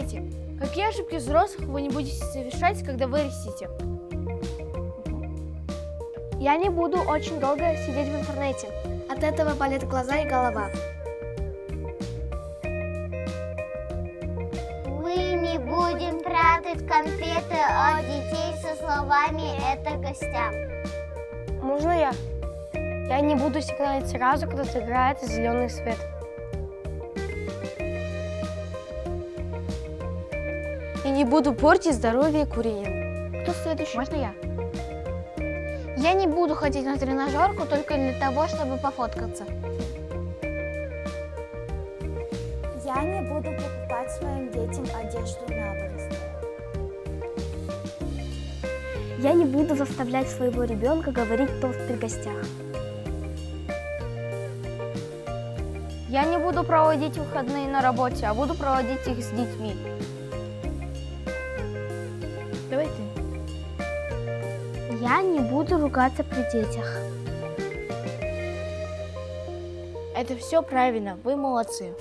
дети. Какие ошибки взрослых вы не будете совершать, когда вырастете? Я не буду очень долго сидеть в интернете. От этого болят глаза и голова. Мы не будем прятать конфеты от детей со словами «это гостям». Можно я? Я не буду сигналить сразу, когда загорается зеленый свет. И не буду портить здоровье курением. Кто следующий? Можно я? Я не буду ходить на тренажерку только для того, чтобы пофоткаться. Я не буду покупать своим детям одежду на вырост. Я не буду заставлять своего ребенка говорить тост при гостях. Я не буду проводить выходные на работе, а буду проводить их с детьми. Давай ты. Я не буду ругаться при детях. Это все правильно, вы молодцы.